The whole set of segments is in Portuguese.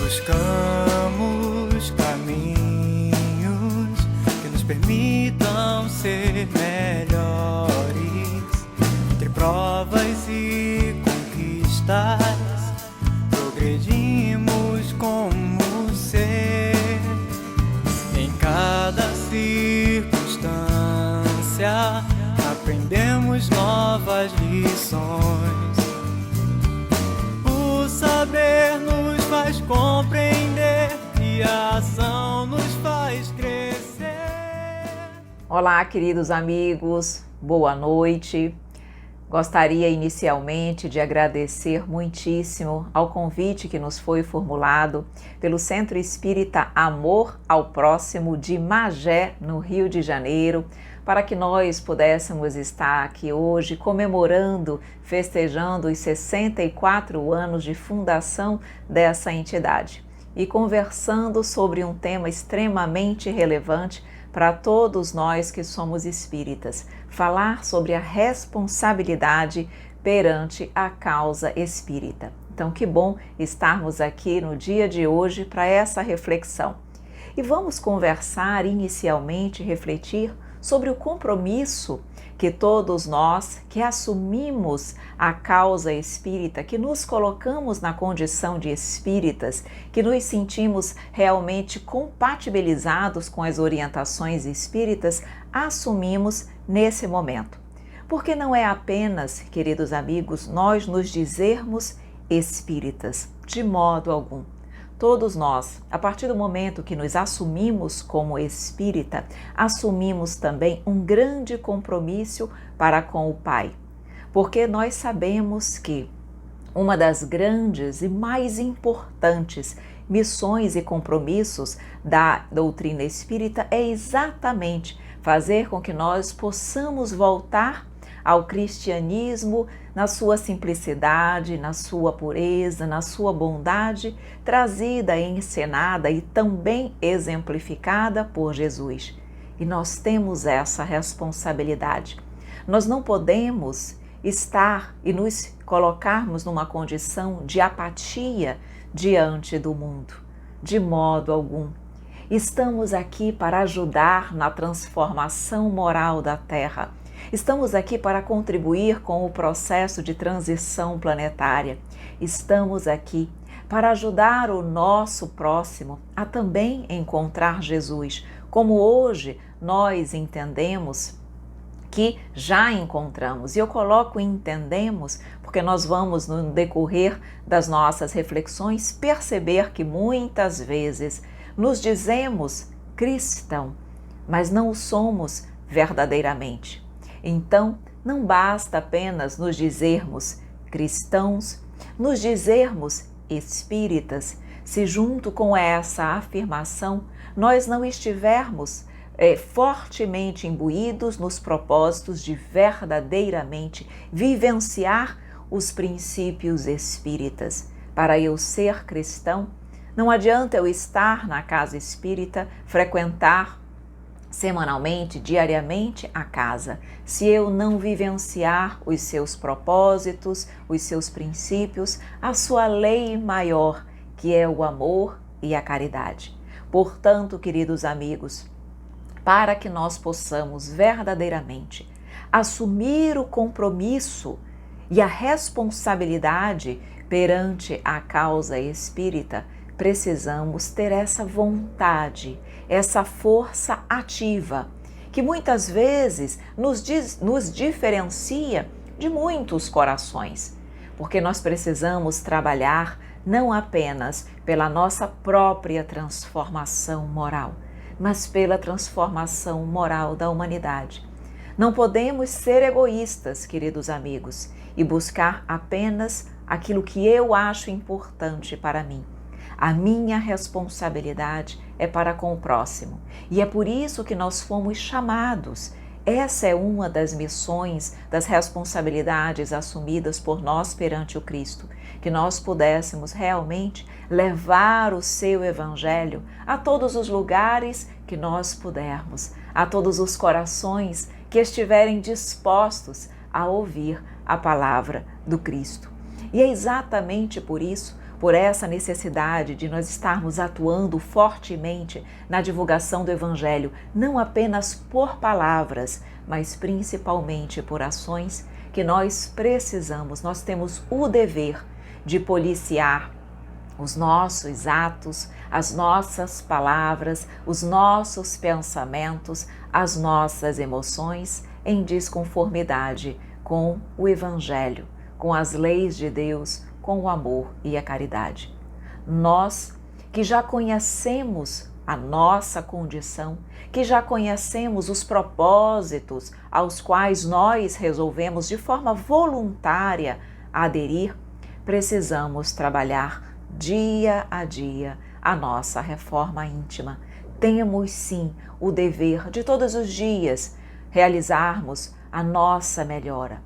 Buscamos caminhos que nos permitam ser melhores. Entre provas e conquistas, progredimos como ser. Em cada circunstância, aprendemos novas lições. O saber nos faz compreender e a ação nos faz crescer. Olá, queridos amigos, boa noite. Gostaria inicialmente de agradecer muitíssimo ao convite que nos foi formulado pelo Centro Espírita Amor ao Próximo de Magé, no Rio de Janeiro, para que nós pudéssemos estar aqui hoje comemorando, festejando os 64 anos de fundação dessa entidade e conversando sobre um tema extremamente relevante para todos nós que somos espíritas, falar sobre a responsabilidade perante a causa espírita. Então, que bom estarmos aqui no dia de hoje para essa reflexão. E vamos conversar inicialmente, refletir sobre o compromisso que todos nós que assumimos a causa espírita, que nos colocamos na condição de espíritas, que nos sentimos realmente compatibilizados com as orientações espíritas, assumimos nesse momento. Porque não é apenas, queridos amigos, nós nos dizermos espíritas, de modo algum. Todos nós, a partir do momento que nos assumimos como espírita, assumimos também um grande compromisso para com o Pai. Porque nós sabemos que uma das grandes e mais importantes missões e compromissos da doutrina espírita é exatamente fazer com que nós possamos voltar ao cristianismo na sua simplicidade, na sua pureza, na sua bondade, trazida e encenada e também exemplificada por Jesus. E nós temos essa responsabilidade. Nós não podemos estar e nos colocarmos numa condição de apatia diante do mundo, de modo algum. Estamos aqui para ajudar na transformação moral da Terra. Estamos aqui para contribuir com o processo de transição planetária. Estamos aqui para ajudar o nosso próximo a também encontrar Jesus, como hoje nós entendemos que já encontramos. E eu coloco entendemos porque nós vamos, no decorrer das nossas reflexões, perceber que muitas vezes nos dizemos cristão, mas não o somos verdadeiramente. Então, não basta apenas nos dizermos cristãos, nos dizermos espíritas, se junto com essa afirmação nós não estivermos fortemente imbuídos nos propósitos de verdadeiramente vivenciar os princípios espíritas. Para eu ser cristão, não adianta eu estar na casa espírita, frequentar semanalmente, diariamente a casa, se eu não vivenciar os seus propósitos, os seus princípios, a sua lei maior, que é o amor e a caridade. Portanto, queridos amigos, para que nós possamos verdadeiramente assumir o compromisso e a responsabilidade perante a causa espírita, precisamos ter essa vontade, essa força ativa, que muitas vezes nos diferencia de muitos corações, porque nós precisamos trabalhar não apenas pela nossa própria transformação moral, mas pela transformação moral da humanidade. Não podemos ser egoístas, queridos amigos, e buscar apenas aquilo que eu acho importante para mim. A minha responsabilidade é para com o próximo e é por isso que nós fomos chamados. Essa é uma das missões, das responsabilidades assumidas por nós perante o Cristo, que nós pudéssemos realmente levar o seu Evangelho a todos os lugares que nós pudermos, a todos os corações que estiverem dispostos a ouvir a palavra do Cristo. E é exatamente por isso, por essa necessidade de nós estarmos atuando fortemente na divulgação do Evangelho, não apenas por palavras, mas principalmente por ações, que nós precisamos, nós temos o dever de policiar os nossos atos, as nossas palavras, os nossos pensamentos, as nossas emoções em desconformidade com o Evangelho, com as leis de Deus, com o amor e a caridade. Nós que já conhecemos a nossa condição, que já conhecemos os propósitos aos quais nós resolvemos de forma voluntária aderir, precisamos trabalhar dia a dia a nossa reforma íntima. Temos sim o dever de todos os dias realizarmos a nossa melhora.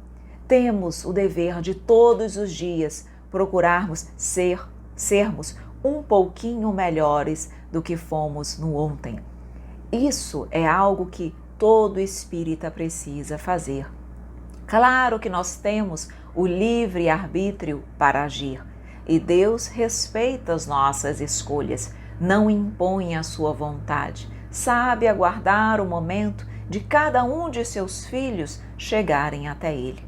Temos o dever de todos os dias procurarmos sermos um pouquinho melhores do que fomos no ontem. Isso é algo que todo espírita precisa fazer. Claro que nós temos o livre arbítrio para agir e Deus respeita as nossas escolhas, não impõe a sua vontade, sabe aguardar o momento de cada um de seus filhos chegarem até Ele.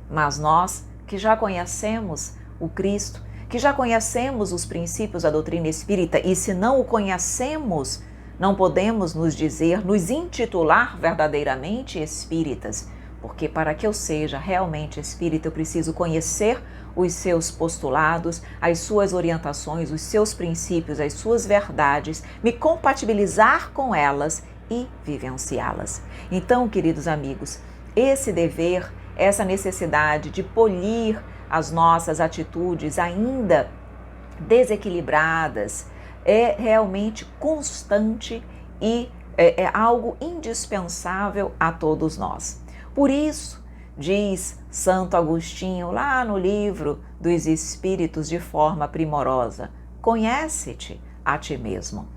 Mas nós que já conhecemos o Cristo, que já conhecemos os princípios da doutrina espírita, e se não o conhecemos, não podemos nos intitular verdadeiramente espíritas, porque para que eu seja realmente espírita, eu preciso conhecer os seus postulados, as suas orientações, os seus princípios, as suas verdades, me compatibilizar com elas e vivenciá-las. Então, queridos amigos, esse dever, essa necessidade de polir as nossas atitudes ainda desequilibradas é realmente constante e é algo indispensável a todos nós. Por isso, diz Santo Agostinho lá no livro dos Espíritos de forma primorosa, conhece-te a ti mesmo.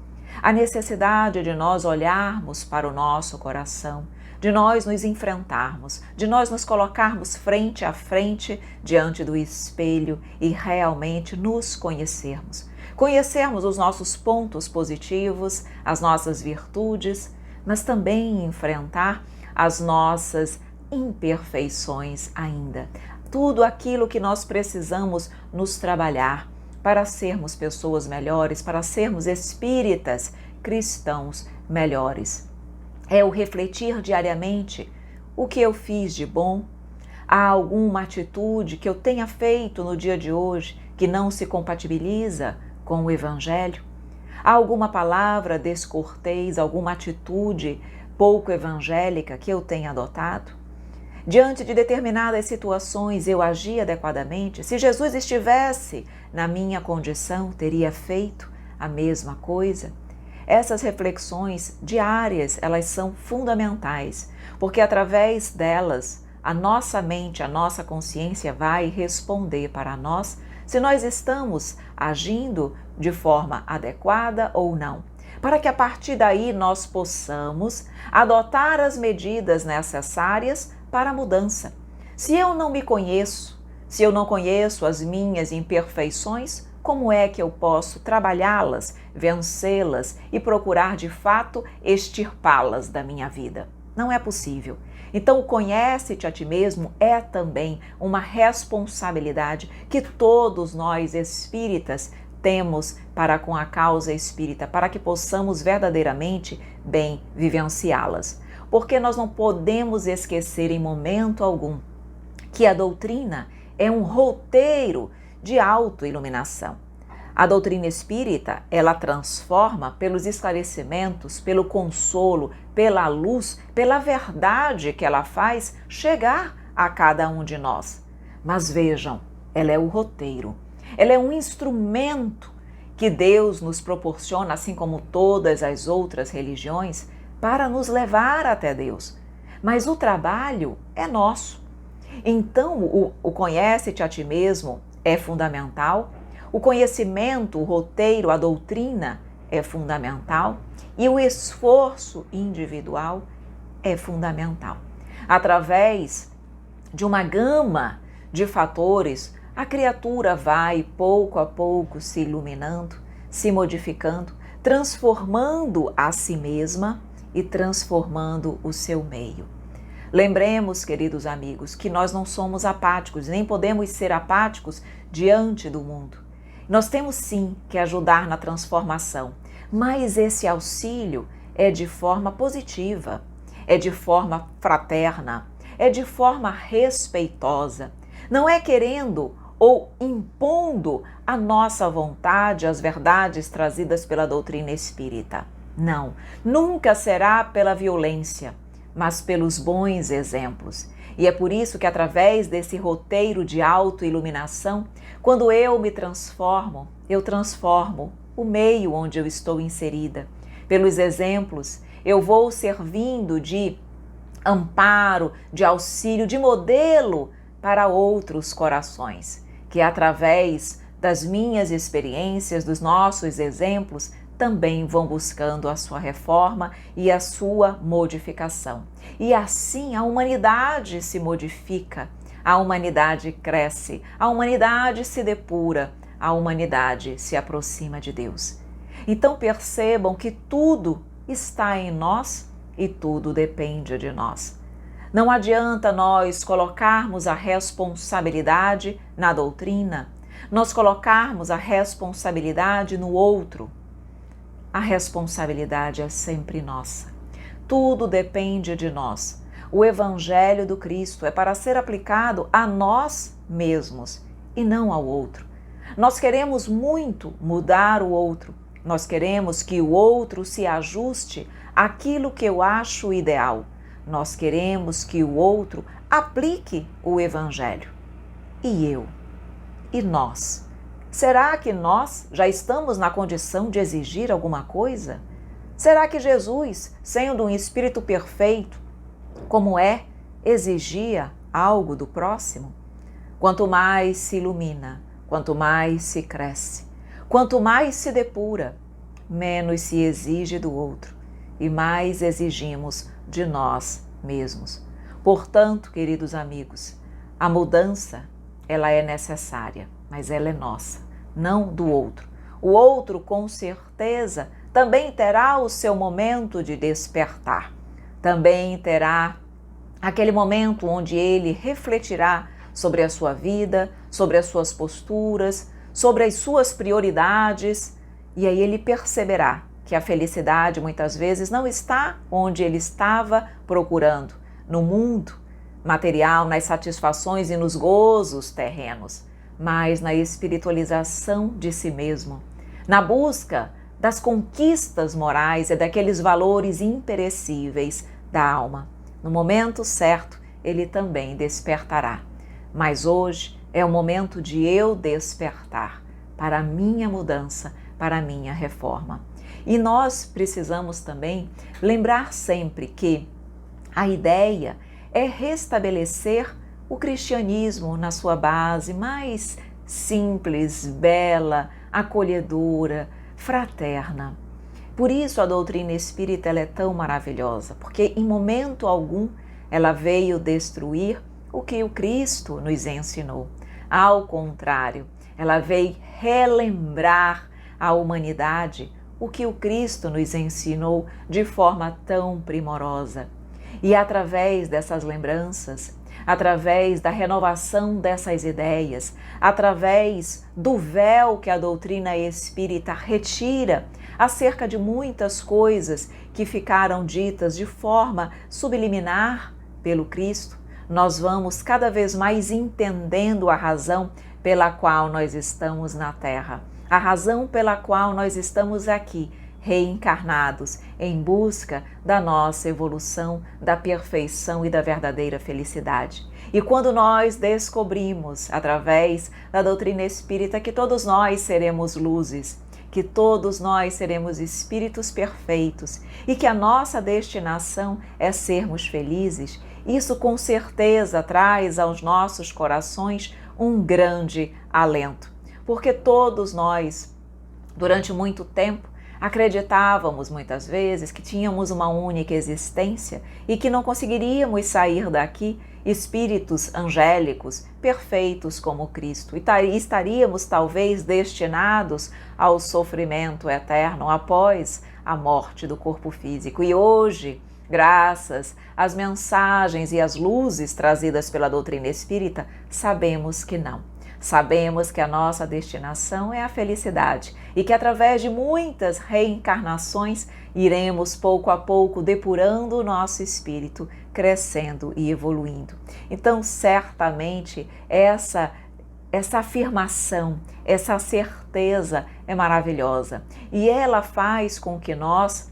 A necessidade de nós olharmos para o nosso coração, de nós nos enfrentarmos, de nós nos colocarmos frente a frente diante do espelho e realmente nos conhecermos. Conhecermos os nossos pontos positivos, as nossas virtudes, mas também enfrentar as nossas imperfeições ainda. Tudo aquilo que nós precisamos nos trabalhar para sermos pessoas melhores, para sermos espíritas cristãos melhores. É o refletir diariamente o que eu fiz de bom. Há alguma atitude que eu tenha feito no dia de hoje que não se compatibiliza com o Evangelho? Há alguma palavra descortês, alguma atitude pouco evangélica que eu tenha adotado? Diante de determinadas situações eu agi adequadamente? Se Jesus estivesse na minha condição, teria feito a mesma coisa? Essas reflexões diárias, elas são fundamentais, porque através delas a nossa mente, a nossa consciência vai responder para nós se nós estamos agindo de forma adequada ou não, para que a partir daí nós possamos adotar as medidas necessárias para a mudança. Se eu não me conheço, se eu não conheço as minhas imperfeições, como é que eu posso trabalhá-las, vencê-las e procurar de fato extirpá-las da minha vida? Não é possível. Então, conhece-te a ti mesmo é também uma responsabilidade que todos nós espíritas temos para com a causa espírita, para que possamos verdadeiramente bem vivenciá-las. Porque nós não podemos esquecer em momento algum que a doutrina é um roteiro de autoiluminação. A doutrina espírita, ela transforma pelos esclarecimentos, pelo consolo, pela luz, pela verdade que ela faz chegar a cada um de nós. Mas vejam, ela é o roteiro, ela é um instrumento que Deus nos proporciona, assim como todas as outras religiões, para nos levar até Deus. Mas o trabalho é nosso. Então, o conhece-te a ti mesmo é fundamental, o conhecimento, o roteiro, a doutrina é fundamental e o esforço individual é fundamental. Através de uma gama de fatores, a criatura vai pouco a pouco se iluminando, se modificando, transformando a si mesma e transformando o seu meio. Lembremos, queridos amigos, que nós não somos apáticos, nem podemos ser apáticos diante do mundo. Nós temos sim que ajudar na transformação, mas esse auxílio é de forma positiva, é de forma fraterna, é de forma respeitosa. Não é querendo ou impondo a nossa vontade, as verdades trazidas pela doutrina espírita. Não, nunca será pela violência, mas pelos bons exemplos. E é por isso que através desse roteiro de autoiluminação, quando eu me transformo, eu transformo o meio onde eu estou inserida. Pelos exemplos, eu vou servindo de amparo, de auxílio, de modelo para outros corações, que através das minhas experiências, dos nossos exemplos, também vão buscando a sua reforma e a sua modificação. E assim a humanidade se modifica, a humanidade cresce, a humanidade se depura, a humanidade se aproxima de Deus. Então percebam que tudo está em nós e tudo depende de nós. Não adianta nós colocarmos a responsabilidade na doutrina, nós colocarmos a responsabilidade no outro. A responsabilidade é sempre nossa. Tudo depende de nós. O Evangelho do Cristo é para ser aplicado a nós mesmos e não ao outro. Nós queremos muito mudar o outro. Nós queremos que o outro se ajuste àquilo que eu acho ideal. Nós queremos que o outro aplique o Evangelho. E eu? E nós? Será que nós já estamos na condição de exigir alguma coisa? Será que Jesus, sendo um espírito perfeito, como é, exigia algo do próximo? Quanto mais se ilumina, quanto mais se cresce, quanto mais se depura, menos se exige do outro e mais exigimos de nós mesmos. Portanto, queridos amigos, a mudança, ela é necessária, mas ela é nossa, não do outro. O outro, com certeza, também terá o seu momento de despertar. Também terá aquele momento onde ele refletirá sobre a sua vida, sobre as suas posturas, sobre as suas prioridades, e aí ele perceberá que a felicidade muitas vezes não está onde ele estava procurando, no mundo material, nas satisfações e nos gozos terrenos, mas na espiritualização de si mesmo, na busca das conquistas morais e daqueles valores imperecíveis da alma. No momento certo, ele também despertará. Mas hoje é o momento de eu despertar para a minha mudança, para a minha reforma. E nós precisamos também lembrar sempre que a ideia é restabelecer o cristianismo na sua base mais simples, bela, acolhedora, fraterna. Por isso a doutrina espírita ela é tão maravilhosa, porque em momento algum ela veio destruir o que o Cristo nos ensinou. Ao contrário, ela veio relembrar à humanidade o que o Cristo nos ensinou de forma tão primorosa. E através dessas lembranças, através da renovação dessas ideias, através do véu que a doutrina espírita retira acerca de muitas coisas que ficaram ditas de forma subliminar pelo Cristo, nós vamos cada vez mais entendendo a razão pela qual nós estamos na Terra, a razão pela qual nós estamos aqui, reencarnados, em busca da nossa evolução, da perfeição e da verdadeira felicidade. E quando nós descobrimos, através da doutrina espírita, que todos nós seremos luzes, que todos nós seremos espíritos perfeitos e que a nossa destinação é sermos felizes, isso com certeza traz aos nossos corações um grande alento. Porque todos nós, durante muito tempo, Acreditávamos muitas vezes que tínhamos uma única existência e que não conseguiríamos sair daqui espíritos angélicos perfeitos como Cristo e estaríamos talvez destinados ao sofrimento eterno após a morte do corpo físico. E hoje, graças às mensagens e às luzes trazidas pela doutrina espírita, sabemos que não. Sabemos que a nossa destinação é a felicidade e que através de muitas reencarnações iremos pouco a pouco depurando o nosso espírito, crescendo e evoluindo. Então, certamente, essa afirmação, essa certeza é maravilhosa e ela faz com que nós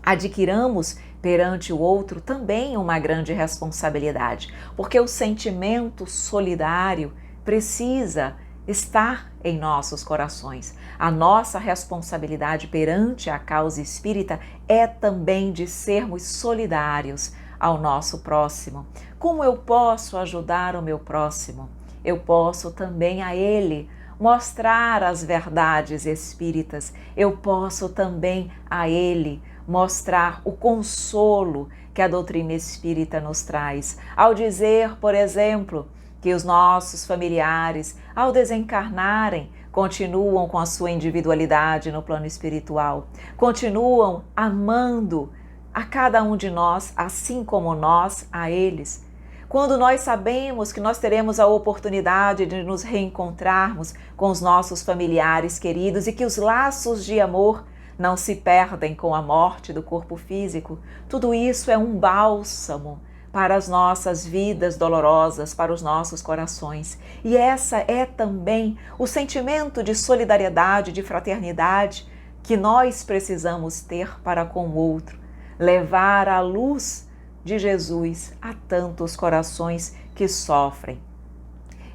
adquiramos perante o outro também uma grande responsabilidade, porque o sentimento solidário precisa estar em nossos corações. A nossa responsabilidade perante a causa espírita é também de sermos solidários ao nosso próximo. Como eu posso ajudar o meu próximo? Eu posso também a ele mostrar as verdades espíritas. Eu posso também a ele mostrar o consolo que a doutrina espírita nos traz. Ao dizer, por exemplo, que os nossos familiares, ao desencarnarem, continuam com a sua individualidade no plano espiritual, continuam amando a cada um de nós, assim como nós a eles. Quando nós sabemos que nós teremos a oportunidade de nos reencontrarmos com os nossos familiares queridos e que os laços de amor não se perdem com a morte do corpo físico, tudo isso é um bálsamo para as nossas vidas dolorosas, para os nossos corações. E essa é também o sentimento de solidariedade, de fraternidade que nós precisamos ter para com o outro, levar a luz de Jesus a tantos corações que sofrem.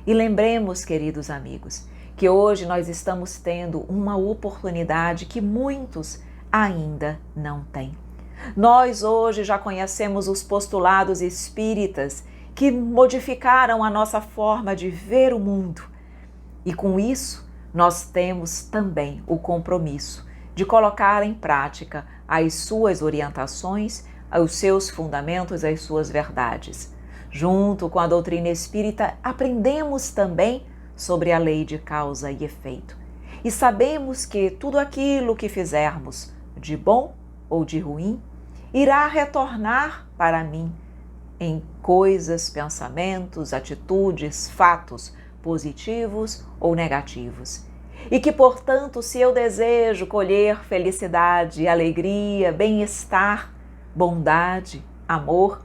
E lembremos, queridos amigos, que hoje nós estamos tendo uma oportunidade que muitos ainda não têm. Nós hoje já conhecemos os postulados espíritas que modificaram a nossa forma de ver o mundo. E com isso, nós temos também o compromisso de colocar em prática as suas orientações, os seus fundamentos, as suas verdades. Junto com a doutrina espírita, aprendemos também sobre a lei de causa e efeito. E sabemos que tudo aquilo que fizermos, de bom ou de ruim, irá retornar para mim em coisas, pensamentos, atitudes, fatos positivos ou negativos. E que, portanto, se eu desejo colher felicidade, alegria, bem-estar, bondade, amor,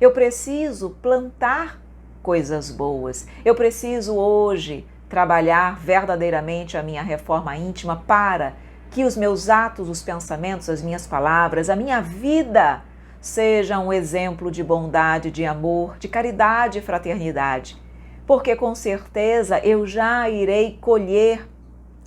eu preciso plantar coisas boas. Eu preciso hoje trabalhar verdadeiramente a minha reforma íntima para que os meus atos, os pensamentos, as minhas palavras, a minha vida sejam um exemplo de bondade, de amor, de caridade e fraternidade. Porque com certeza eu já irei colher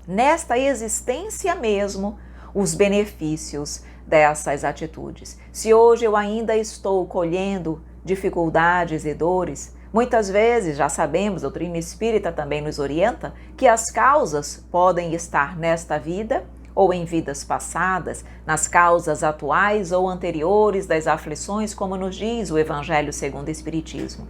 nesta existência mesmo os benefícios dessas atitudes. Se hoje eu ainda estou colhendo dificuldades e dores, muitas vezes, já sabemos, a doutrina espírita também nos orienta, que as causas podem estar nesta vida ou em vidas passadas, nas causas atuais ou anteriores das aflições, como nos diz o Evangelho segundo o Espiritismo.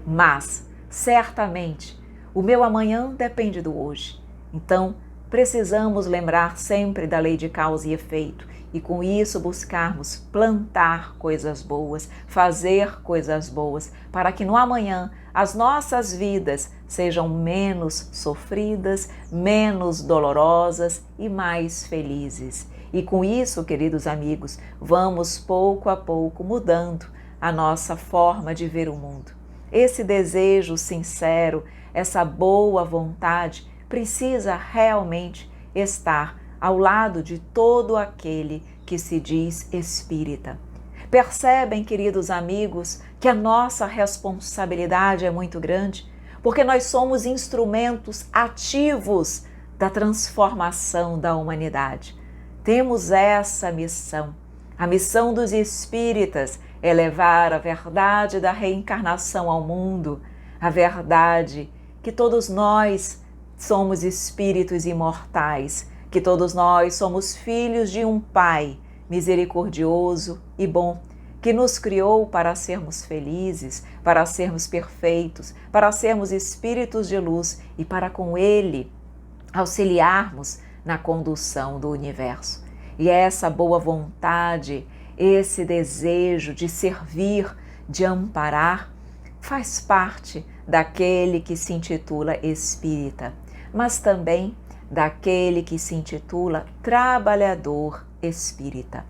Mas, certamente, o meu amanhã depende do hoje. Então, precisamos lembrar sempre da lei de causa e efeito e, com isso, buscarmos plantar coisas boas, fazer coisas boas, para que no amanhã as nossas vidas sejam menos sofridas, menos dolorosas e mais felizes. E com isso, queridos amigos, vamos pouco a pouco mudando a nossa forma de ver o mundo. Esse desejo sincero, essa boa vontade precisa realmente estar ao lado de todo aquele que se diz espírita. Percebem, queridos amigos, que a nossa responsabilidade é muito grande, porque nós somos instrumentos ativos da transformação da humanidade. Temos essa missão. A missão dos espíritas é levar a verdade da reencarnação ao mundo, a verdade que todos nós somos espíritos imortais, que todos nós somos filhos de um Pai misericordioso e bom, que nos criou para sermos felizes, para sermos perfeitos, para sermos espíritos de luz e para com Ele auxiliarmos na condução do universo. E essa boa vontade, esse desejo de servir, de amparar, faz parte daquele que se intitula espírita, mas também daquele que se intitula trabalhador espírita.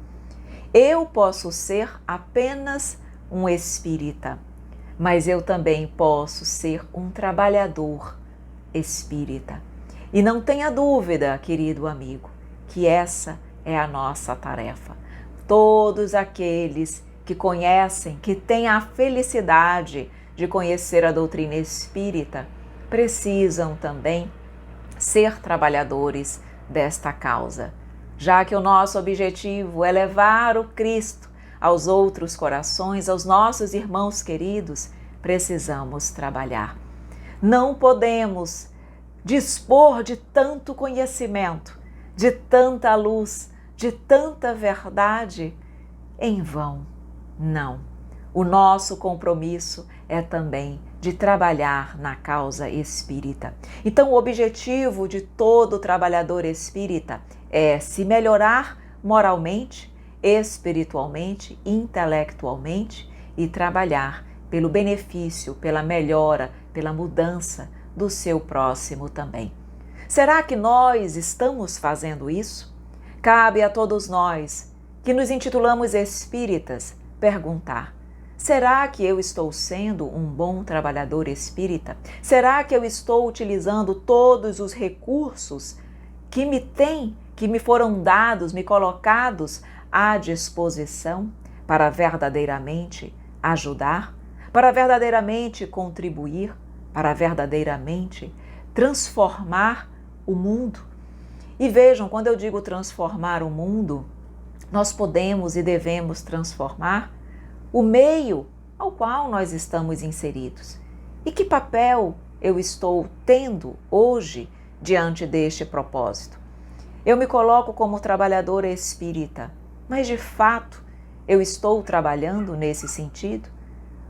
Eu posso ser apenas um espírita, mas eu também posso ser um trabalhador espírita. E não tenha dúvida, querido amigo, que essa é a nossa tarefa. Todos aqueles que conhecem, que têm a felicidade de conhecer a doutrina espírita, precisam também ser trabalhadores desta causa, já que o nosso objetivo é levar o Cristo aos outros corações, aos nossos irmãos queridos, precisamos trabalhar. Não podemos dispor de tanto conhecimento, de tanta luz, de tanta verdade em vão. Não. O nosso compromisso é também de trabalhar na causa espírita. Então, o objetivo de todo trabalhador espírita é se melhorar moralmente, espiritualmente, intelectualmente e trabalhar pelo benefício, pela melhora, pela mudança do seu próximo também. Será que nós estamos fazendo isso? Cabe a todos nós, que nos intitulamos espíritas, perguntar: será que eu estou sendo um bom trabalhador espírita? Será que eu estou utilizando todos os recursos que me foram dados, me colocados à disposição para verdadeiramente ajudar, para verdadeiramente contribuir, para verdadeiramente transformar o mundo? E vejam, quando eu digo transformar o mundo, nós podemos e devemos transformar o meio ao qual nós estamos inseridos. E que papel eu estou tendo hoje diante deste propósito? Eu me coloco como trabalhador espírita, mas de fato eu estou trabalhando nesse sentido?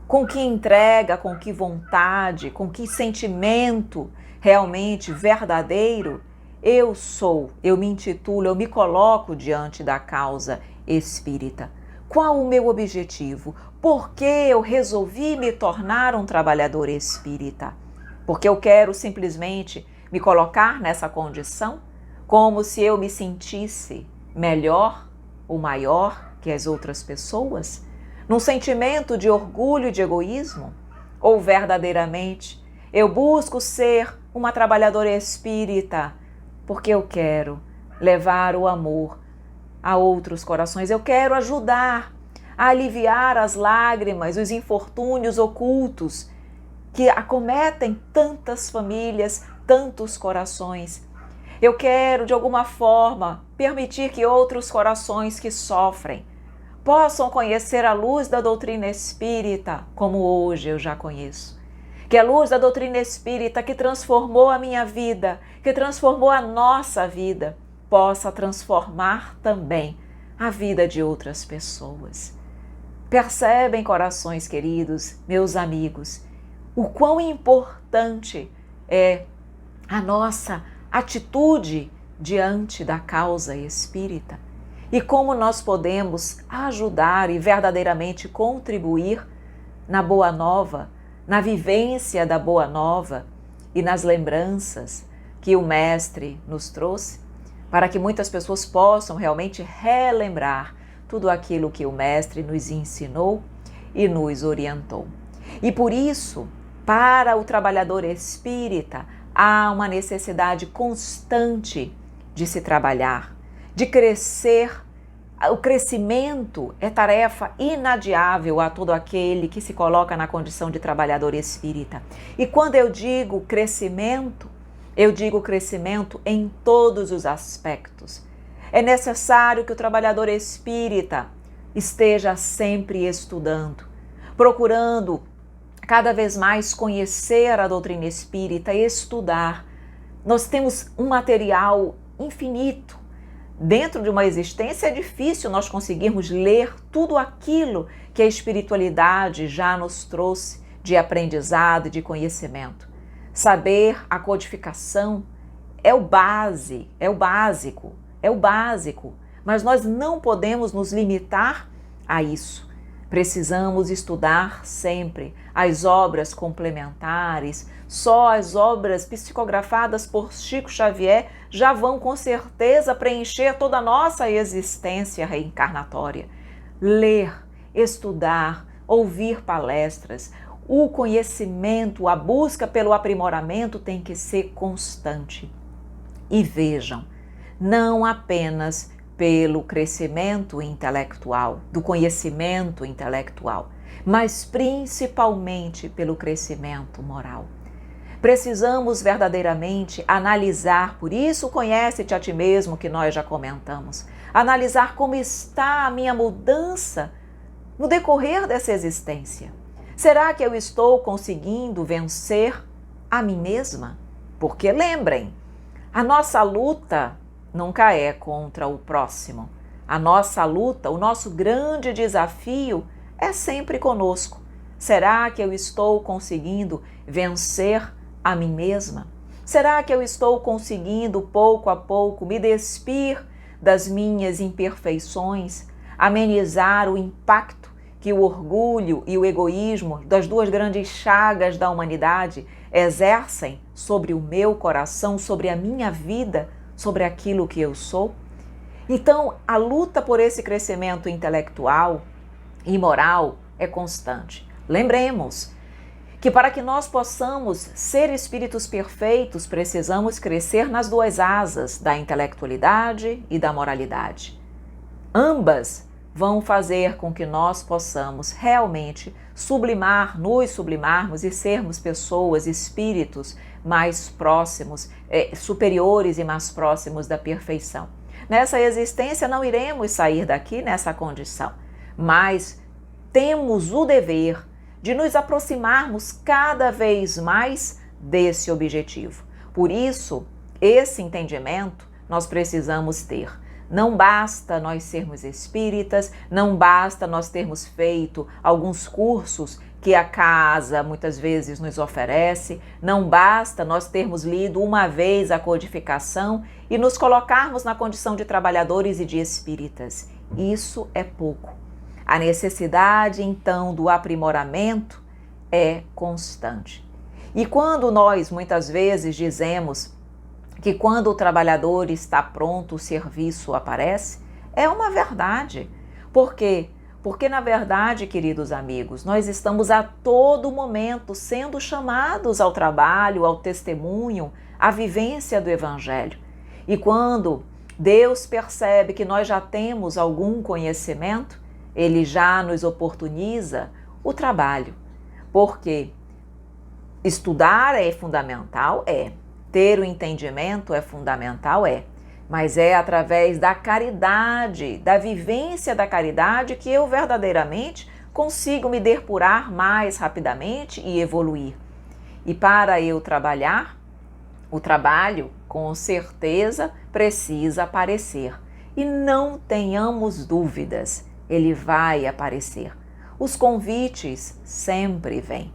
Com que entrega, com que vontade, com que sentimento realmente verdadeiro eu me intitulo, eu me coloco diante da causa espírita? Qual o meu objetivo? Por que eu resolvi me tornar um trabalhador espírita? Porque eu quero simplesmente me colocar nessa condição, como se eu me sentisse melhor ou maior que as outras pessoas? Num sentimento de orgulho e de egoísmo? Ou verdadeiramente eu busco ser uma trabalhadora espírita porque eu quero levar o amor a outros corações, eu quero ajudar a aliviar as lágrimas, os infortúnios ocultos que acometem tantas famílias, tantos corações. Eu quero, de alguma forma, permitir que outros corações que sofrem possam conhecer a luz da doutrina espírita, como hoje eu já conheço. Que a luz da doutrina espírita que transformou a minha vida, que transformou a nossa vida, possa transformar também a vida de outras pessoas. Percebem, corações queridos, meus amigos, o quão importante é a nossa atitude diante da causa espírita e como nós podemos ajudar e verdadeiramente contribuir na Boa Nova, na vivência da Boa Nova e nas lembranças que o Mestre nos trouxe, para que muitas pessoas possam realmente relembrar tudo aquilo que o Mestre nos ensinou e nos orientou. E por isso, para o trabalhador espírita, há uma necessidade constante de se trabalhar, de crescer. O crescimento é tarefa inadiável a todo aquele que se coloca na condição de trabalhador espírita. E quando eu digo crescimento em todos os aspectos. É necessário que o trabalhador espírita esteja sempre estudando, procurando cada vez mais conhecer a doutrina espírita e estudar. Nós temos um material infinito. Dentro de uma existência é difícil nós conseguirmos ler tudo aquilo que a espiritualidade já nos trouxe de aprendizado e de conhecimento. Saber a codificação é o básico, mas nós não podemos nos limitar a isso. Precisamos estudar sempre as obras complementares. Só as obras psicografadas por Chico Xavier já vão com certeza preencher toda a nossa existência reencarnatória. Ler, estudar, ouvir palestras, o conhecimento, a busca pelo aprimoramento tem que ser constante. E vejam, não apenas pelo crescimento intelectual, do conhecimento intelectual, mas principalmente pelo crescimento moral. Precisamos verdadeiramente analisar, por isso conhece-te a ti mesmo que nós já comentamos, analisar como está a minha mudança no decorrer dessa existência. Será que eu estou conseguindo vencer a mim mesma? Porque lembrem, a nossa luta nunca é contra o próximo. A nossa luta, o nosso grande desafio é sempre conosco. Será que eu estou conseguindo vencer a mim mesma? Será que eu estou conseguindo, pouco a pouco, me despir das minhas imperfeições, amenizar o impacto que o orgulho e o egoísmo, das duas grandes chagas da humanidade, exercem sobre o meu coração, sobre a minha vida, sobre aquilo que eu sou? Então, a luta por esse crescimento intelectual e moral é constante. Lembremos que para que nós possamos ser espíritos perfeitos, precisamos crescer nas duas asas da intelectualidade e da moralidade. Ambas vão fazer com que nós possamos realmente nos sublimarmos e sermos pessoas, espíritos mais próximos, superiores e mais próximos da perfeição. Nessa existência não iremos sair daqui nessa condição, mas temos o dever de nos aproximarmos cada vez mais desse objetivo. Por isso, esse entendimento nós precisamos ter. Não basta nós sermos espíritas, não basta nós termos feito alguns cursos que a casa muitas vezes nos oferece, não basta nós termos lido uma vez a codificação e nos colocarmos na condição de trabalhadores e de espíritas. Isso é pouco. A necessidade, então, do aprimoramento é constante. E quando nós muitas vezes dizemos que quando o trabalhador está pronto, o serviço aparece, é uma verdade. Por quê? Porque, na verdade, queridos amigos, nós estamos a todo momento sendo chamados ao trabalho, ao testemunho, à vivência do Evangelho. E quando Deus percebe que nós já temos algum conhecimento, Ele já nos oportuniza o trabalho. Porque estudar é fundamental? É. Ter o entendimento é fundamental? É. Mas é através da caridade, da vivência da caridade, que eu verdadeiramente consigo me depurar mais rapidamente e evoluir. E para eu trabalhar, o trabalho, com certeza, precisa aparecer. E não tenhamos dúvidas, ele vai aparecer. Os convites sempre vêm.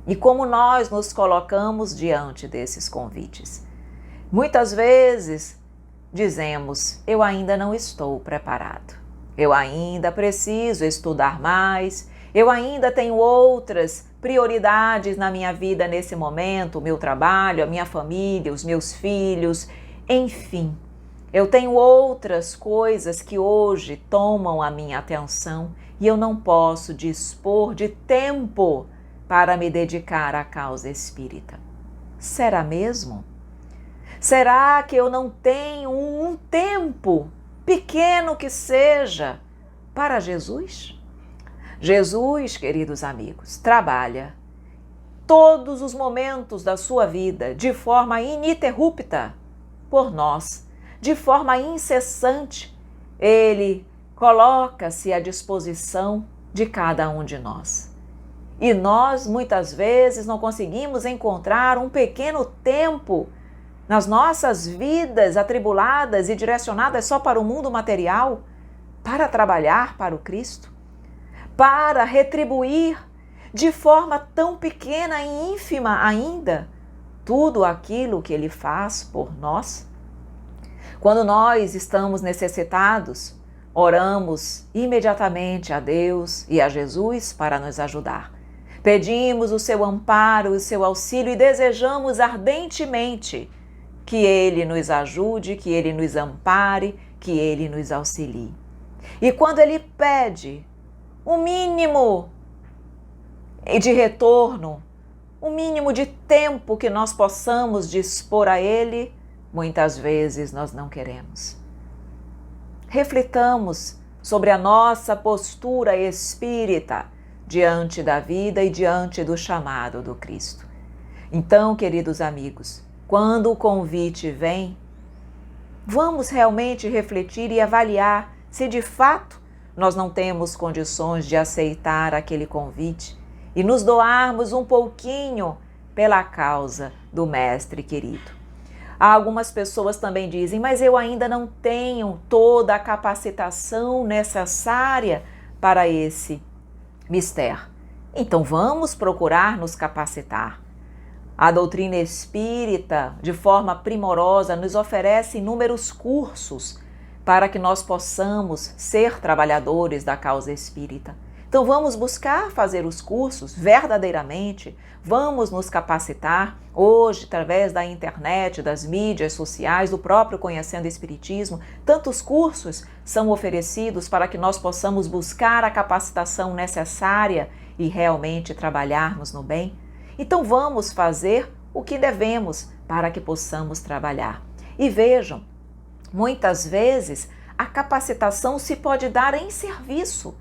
E como nós nos colocamos diante desses convites? Muitas vezes dizemos, eu ainda não estou preparado, eu ainda preciso estudar mais, eu ainda tenho outras prioridades na minha vida nesse momento, o meu trabalho, a minha família, os meus filhos, enfim, eu tenho outras coisas que hoje tomam a minha atenção e eu não posso dispor de tempo para me dedicar à causa espírita. Será mesmo? Será que eu não tenho um tempo, pequeno que seja, para Jesus? Jesus, queridos amigos, trabalha todos os momentos da sua vida de forma ininterrupta por nós, de forma incessante. Ele coloca-se à disposição de cada um de nós. E nós, muitas vezes, não conseguimos encontrar um pequeno tempo nas nossas vidas atribuladas e direcionadas só para o mundo material, para trabalhar para o Cristo, para retribuir de forma tão pequena e ínfima ainda tudo aquilo que Ele faz por nós? Quando nós estamos necessitados, oramos imediatamente a Deus e a Jesus para nos ajudar. Pedimos o seu amparo, o seu auxílio e desejamos ardentemente que Ele nos ajude, que Ele nos ampare, que Ele nos auxilie. E quando Ele pede o mínimo de retorno, o mínimo de tempo que nós possamos dispor a Ele, muitas vezes nós não queremos. Reflitamos sobre a nossa postura espírita diante da vida e diante do chamado do Cristo. Então, queridos amigos, quando o convite vem, vamos realmente refletir e avaliar se de fato nós não temos condições de aceitar aquele convite e nos doarmos um pouquinho pela causa do Mestre querido. Algumas pessoas também dizem, mas eu ainda não tenho toda a capacitação necessária para esse mistério. Então vamos procurar nos capacitar. A doutrina espírita, de forma primorosa, nos oferece inúmeros cursos para que nós possamos ser trabalhadores da causa espírita. Então vamos buscar fazer os cursos verdadeiramente, vamos nos capacitar hoje através da internet, das mídias sociais, do próprio Conhecendo Espiritismo. Tantos cursos são oferecidos para que nós possamos buscar a capacitação necessária e realmente trabalharmos no bem. Então vamos fazer o que devemos para que possamos trabalhar. E vejam, muitas vezes a capacitação se pode dar em serviço.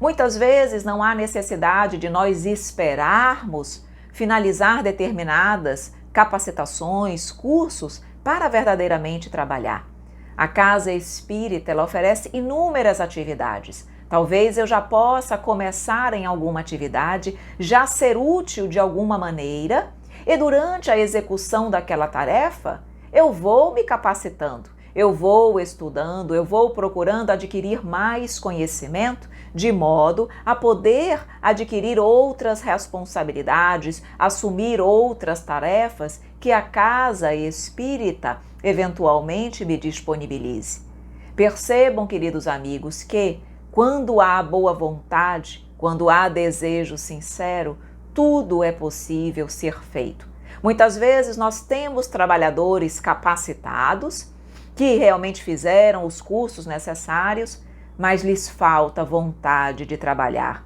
Muitas vezes não há necessidade de nós esperarmos finalizar determinadas capacitações, cursos para verdadeiramente trabalhar. A Casa Espírita, ela oferece inúmeras atividades. Talvez eu já possa começar em alguma atividade, já ser útil de alguma maneira, e durante a execução daquela tarefa, eu vou me capacitando, eu vou estudando, eu vou procurando adquirir mais conhecimento, de modo a poder adquirir outras responsabilidades, assumir outras tarefas que a Casa Espírita eventualmente me disponibilize. Percebam, queridos amigos, que quando há boa vontade, quando há desejo sincero, tudo é possível ser feito. Muitas vezes nós temos trabalhadores capacitados que realmente fizeram os cursos necessários, mas lhes falta vontade de trabalhar,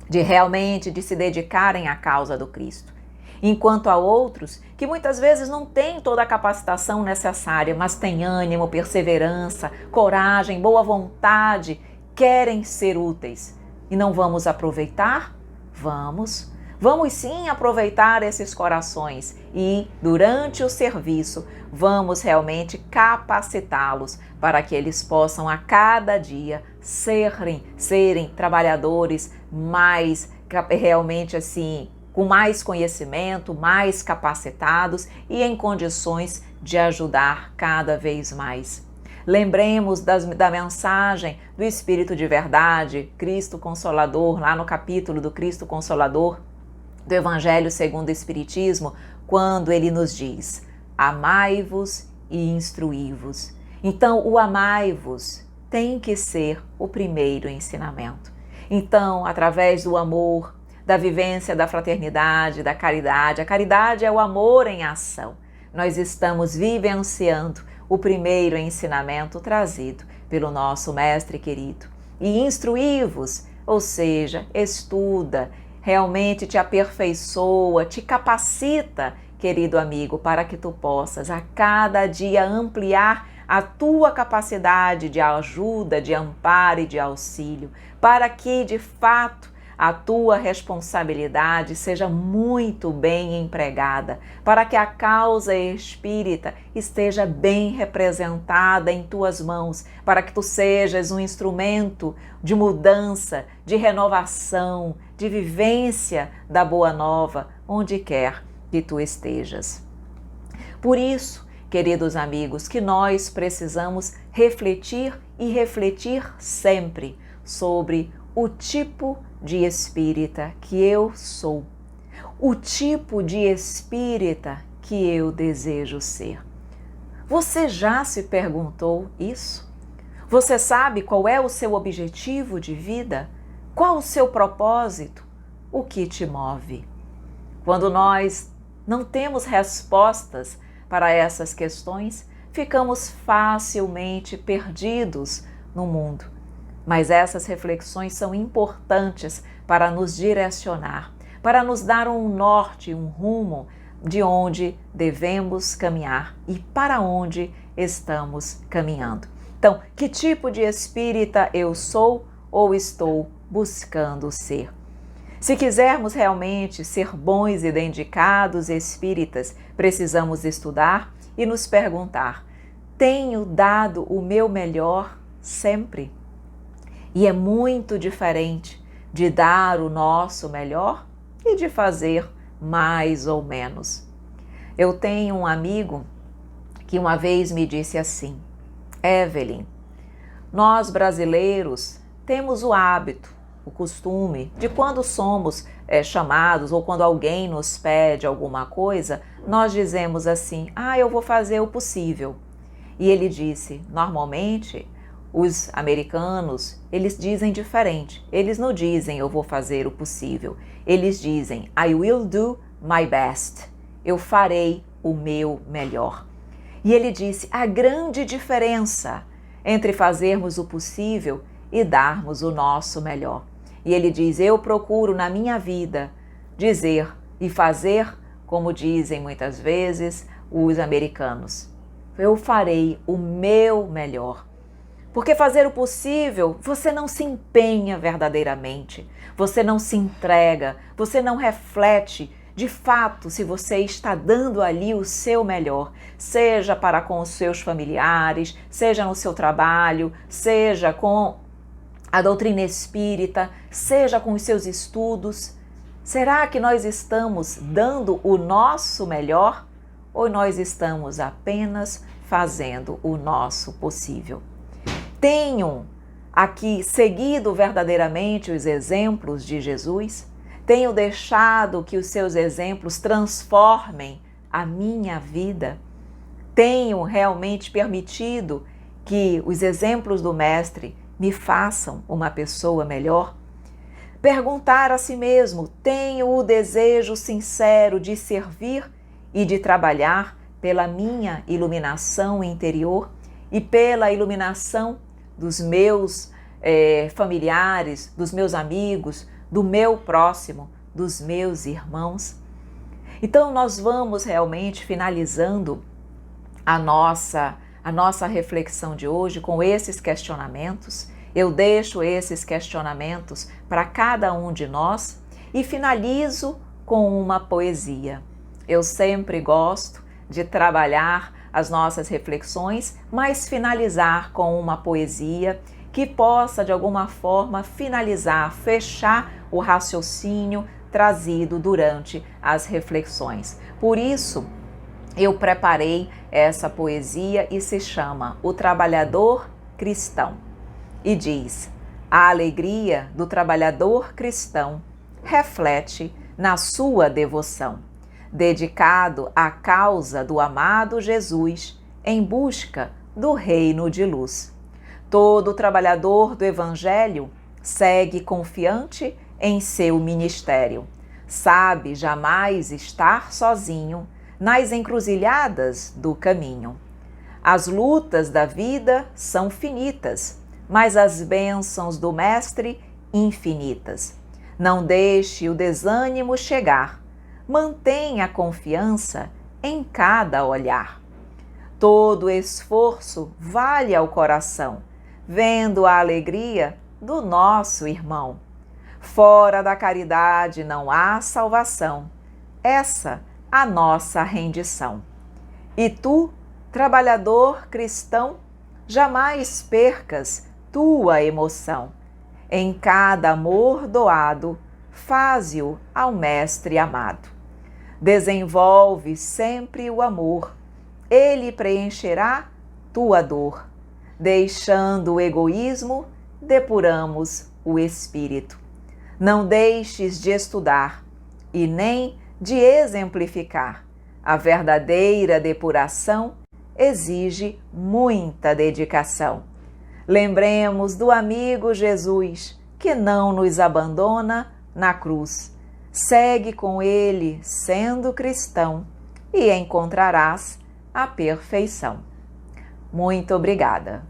de realmente de se dedicarem à causa do Cristo. Enquanto há outros que muitas vezes não têm toda a capacitação necessária, mas têm ânimo, perseverança, coragem, boa vontade, querem ser úteis. E não vamos aproveitar? Vamos sim aproveitar esses corações e, durante o serviço, vamos realmente capacitá-los para que eles possam a cada dia serem trabalhadores mais realmente assim, com mais conhecimento, mais capacitados e em condições de ajudar cada vez mais. Lembremos da mensagem do Espírito de Verdade, Cristo Consolador, lá no capítulo do Cristo Consolador, do Evangelho segundo o Espiritismo, quando ele nos diz: amai-vos e instruí-vos. Então, o amai-vos tem que ser o primeiro ensinamento. Então, através do amor, da vivência da fraternidade, da caridade, a caridade é o amor em ação. Nós estamos vivenciando o primeiro ensinamento trazido pelo nosso Mestre querido. E instruí-vos, ou seja, estuda, realmente te aperfeiçoa, te capacita, querido amigo, para que tu possas a cada dia ampliar a tua capacidade de ajuda, de amparo e de auxílio, para que, de fato, a tua responsabilidade seja muito bem empregada, para que a causa espírita esteja bem representada em tuas mãos, para que tu sejas um instrumento de mudança, de renovação, de vivência da Boa Nova, onde quer que tu estejas. Por isso, queridos amigos, que nós precisamos refletir e refletir sempre sobre o tipo de espírita que eu sou, o tipo de espírita que eu desejo ser. Você já se perguntou isso? Você sabe qual é o seu objetivo de vida? Qual o seu propósito? O que te move? Quando nós não temos respostas para essas questões, ficamos facilmente perdidos no mundo. Mas essas reflexões são importantes para nos direcionar, para nos dar um norte, um rumo de onde devemos caminhar e para onde estamos caminhando. Então, que tipo de espírita eu sou ou estou buscando ser? Se quisermos realmente ser bons e dedicados espíritas, precisamos estudar e nos perguntar: tenho dado o meu melhor sempre? E é muito diferente de dar o nosso melhor e de fazer mais ou menos. Eu tenho um amigo que uma vez me disse assim: Evelyn, nós brasileiros temos o hábito, o costume de quando somos chamados ou quando alguém nos pede alguma coisa, nós dizemos assim: eu vou fazer o possível. E ele disse, normalmente os americanos, eles dizem diferente. Eles não dizem eu vou fazer o possível. Eles dizem I will do my best. Eu farei o meu melhor. E ele disse a grande diferença entre fazermos o possível e darmos o nosso melhor. E ele diz, eu procuro na minha vida dizer e fazer como dizem muitas vezes os americanos. Eu farei o meu melhor. Porque fazer o possível, você não se empenha verdadeiramente, você não se entrega, você não reflete de fato se você está dando ali o seu melhor, seja para com os seus familiares, seja no seu trabalho, seja com a doutrina espírita, seja com os seus estudos. Será que nós estamos dando o nosso melhor ou nós estamos apenas fazendo o nosso possível? Tenham aqui seguido verdadeiramente os exemplos de Jesus? Tenho deixado que os seus exemplos transformem a minha vida? Tenho realmente permitido que os exemplos do Mestre me façam uma pessoa melhor? Perguntar a si mesmo, tenho o desejo sincero de servir e de trabalhar pela minha iluminação interior e pela iluminação dos meus familiares, dos meus amigos, do meu próximo, dos meus irmãos? Então nós vamos realmente finalizando a nossa reflexão de hoje com esses questionamentos. Eu deixo esses questionamentos para cada um de nós e finalizo com uma poesia. Eu sempre gosto de trabalhar as nossas reflexões, mas finalizar com uma poesia que possa de alguma forma finalizar, fechar o raciocínio trazido durante as reflexões. Por isso, eu preparei essa poesia e se chama O Trabalhador Cristão. E diz, a alegria do trabalhador cristão reflete na sua devoção, dedicado à causa do amado Jesus, em busca do reino de luz. Todo trabalhador do Evangelho segue confiante em seu ministério, sabe jamais estar sozinho nas encruzilhadas do caminho. As lutas da vida são finitas, mas as bênçãos do Mestre infinitas. Não deixe o desânimo chegar, mantenha a confiança em cada olhar. Todo esforço vale ao coração, vendo a alegria do nosso irmão. Fora da caridade não há salvação, essa a nossa rendição. E tu, trabalhador cristão, jamais percas tua emoção. Em cada amor doado, faze-o ao Mestre amado. Desenvolve sempre o amor, Ele preencherá tua dor. Deixando o egoísmo, depuramos o espírito. Não deixes de estudar e nem de exemplificar. A verdadeira depuração exige muita dedicação. Lembremos do amigo Jesus, que não nos abandona na cruz. Segue com ele, sendo cristão, e encontrarás a perfeição. Muito obrigada.